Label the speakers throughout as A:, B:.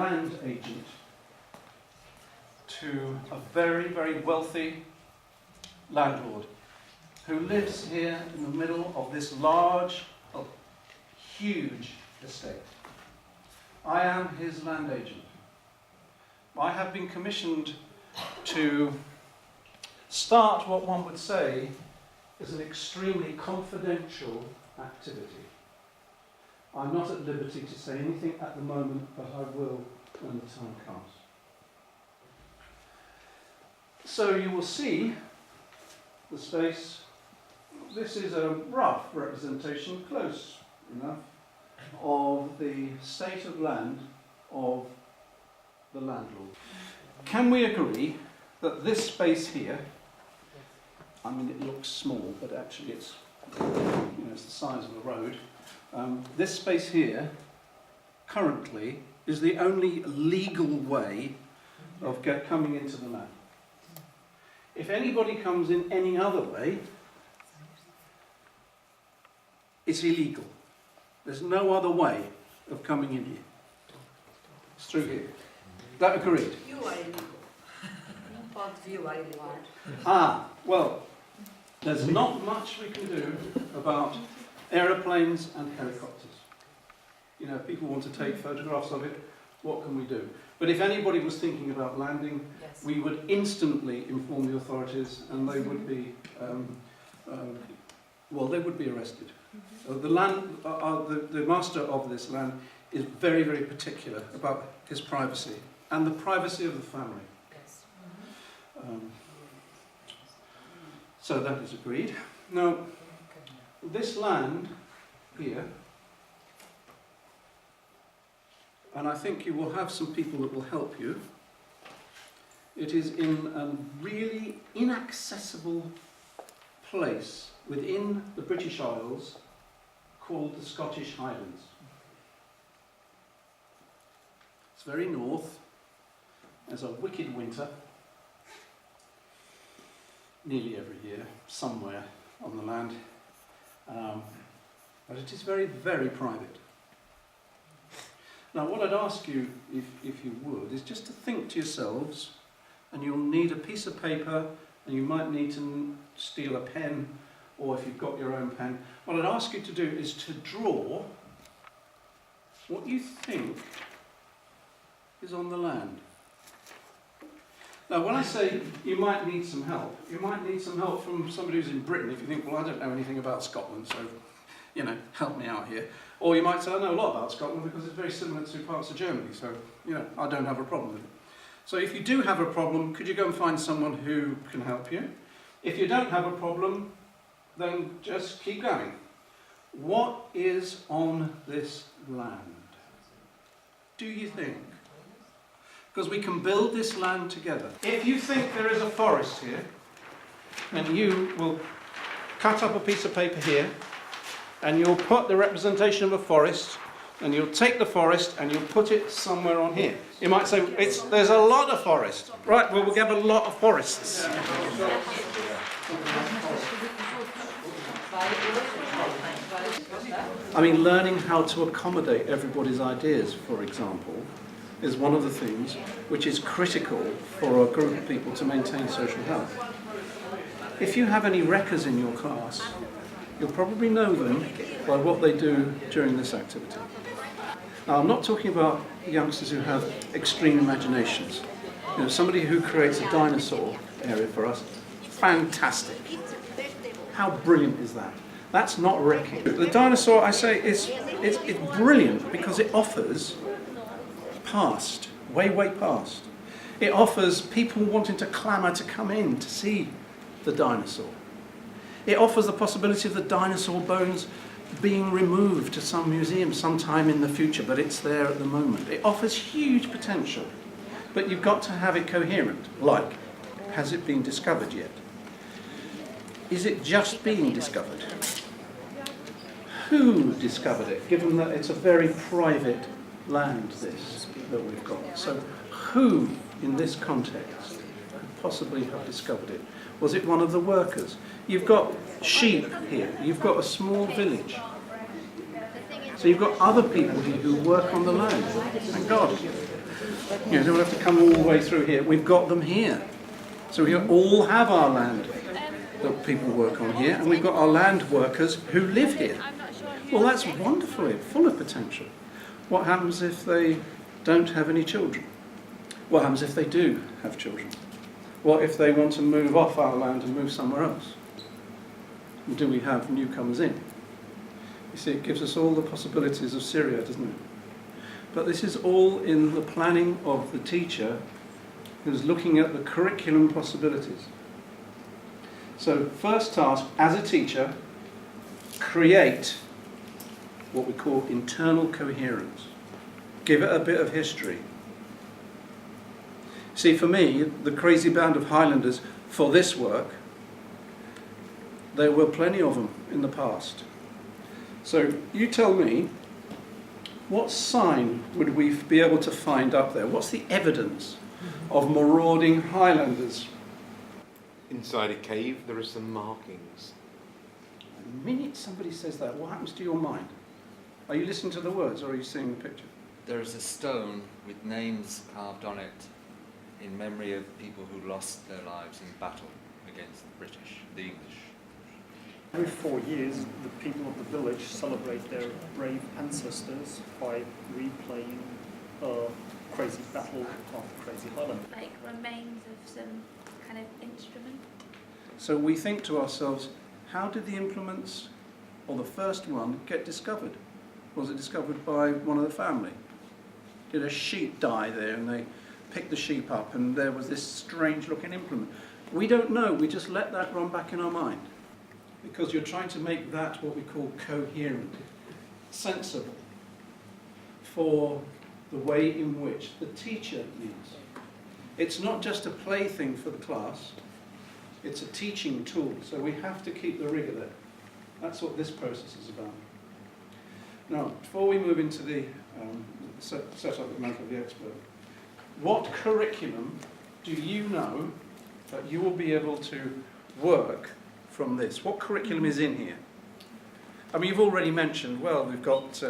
A: land agent to a very, very wealthy landlord who lives here in the middle of this large, huge estate. I am his land agent. I have been commissioned to start what one would say is an extremely confidential activity. I'm not at liberty to say anything at the moment, but I will when the time comes. So you will see the space. This is a rough representation, close enough, of the state of land of the landlord. Can we agree that this space here, I mean it looks small, but actually it's, it's the size of the road. This space here, currently, is the only legal way of coming into the land. If anybody comes in any other way, it's illegal. There's no other way of coming in here. It's through here. That agreed?
B: You are illegal. But you are illegal.
A: Well, there's not much we can do about aeroplanes and helicopters. If people want to take photographs of it, what can we do? But if anybody was thinking about landing,
B: yes,
A: we would instantly inform the authorities, and they would be, they would be arrested. The master of this land is very, very particular about his privacy and the privacy of the family.
B: yes.
A: So that is agreed. Now, this land here, and I think you will have some people that will help you. It is in a really inaccessible place within the British Isles called the Scottish Highlands. It's very north. There's a wicked winter nearly every year, somewhere on the land. But it is very, very private. Now, what I'd ask you, if you would, is just to think to yourselves, and you'll need a piece of paper, and you might need to steal a pen, or if you've got your own pen, what I'd ask you to do is to draw what you think is on the land. Now, when I say you might need some help, you might need some help from somebody who's in Britain if you think, well, I don't know anything about Scotland, so, help me out here. Or you might say, I know a lot about Scotland because it's very similar to parts of Germany, so, I don't have a problem with it. So if you do have a problem, could you go and find someone who can help you? If you don't have a problem, then just keep going. What is on this land? Do you think? Because we can build this land together. If you think there is a forest here, then you will cut up a piece of paper here, and you'll put the representation of a forest, and you'll take the forest and you'll put it somewhere on here. You might say, there's a lot of forest. Right, well, we'll have a lot of forests. I mean, learning how to accommodate everybody's ideas, for example, is one of the things which is critical for a group of people to maintain social health. If you have any wreckers in your class, you'll probably know them by what they do during this activity. Now, I'm not talking about youngsters who have extreme imaginations. Somebody who creates a dinosaur area for us, fantastic. How brilliant is that? That's not wrecking. The dinosaur, I say, it's brilliant because it offers past, way, way past. It offers people wanting to clamour to come in to see the dinosaur. It offers the possibility of the dinosaur bones being removed to some museum sometime in the future, but it's there at the moment. It offers huge potential, but you've got to have it coherent. Like, has it been discovered yet? Is it just being discovered? Who discovered it, given that it's a very private land, this, that we've got? So who, in this context, could possibly have discovered it? Was it one of the workers? You've got sheep here. You've got a small village. So you've got other people here who work on the land. Thank God. You don't have to come all the way through here. We've got them here. So we all have our land that people work on here, and we've got our land workers who live here. Well, that's wonderful, full of potential. What happens if they don't have any children? What happens if they do have children? What if they want to move off our land and move somewhere else? And do we have newcomers in? You see, it gives us all the possibilities of Syria, doesn't it? But this is all in the planning of the teacher who's looking at the curriculum possibilities. So, first task, as a teacher, create what we call internal coherence. Give it a bit of history. See, for me, the crazy band of Highlanders, for this work, there were plenty of them in the past. So, you tell me, what sign would we be able to find up there? What's the evidence of marauding Highlanders?
C: Inside a cave, there are some markings.
A: The minute somebody says that, what happens to your mind? Are you listening to the words or are you seeing the picture?
D: There is a stone with names carved on it in memory of people who lost their lives in battle against the British, the English.
E: Every 4 years, the people of the village celebrate their brave ancestors by replaying a crazy battle of Crazy Highland.
F: Like remains of some kind of instrument.
A: So we think to ourselves, how did the implements, or the first one, get discovered? Was it discovered by one of the family? Did a sheep die there and they picked the sheep up and there was this strange looking implement? We don't know, we just let that run back in our mind. Because you're trying to make that what we call coherent, sensible, for the way in which the teacher needs. It's not just a plaything for the class, it's a teaching tool, so we have to keep the rigour there. That's what this process is about. Now, before we move into the set up the Mantle of the Expert, what curriculum do you know that you will be able to work from this? What curriculum is in here? I mean, you've already mentioned, well, we've got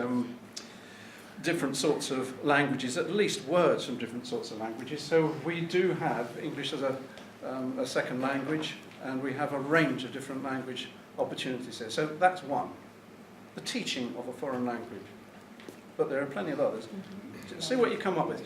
A: different sorts of languages, at least words from different sorts of languages. So we do have English as a second language, and we have a range of different language opportunities here. So that's one, the teaching of a foreign language. But there are plenty of others. See what you come up with.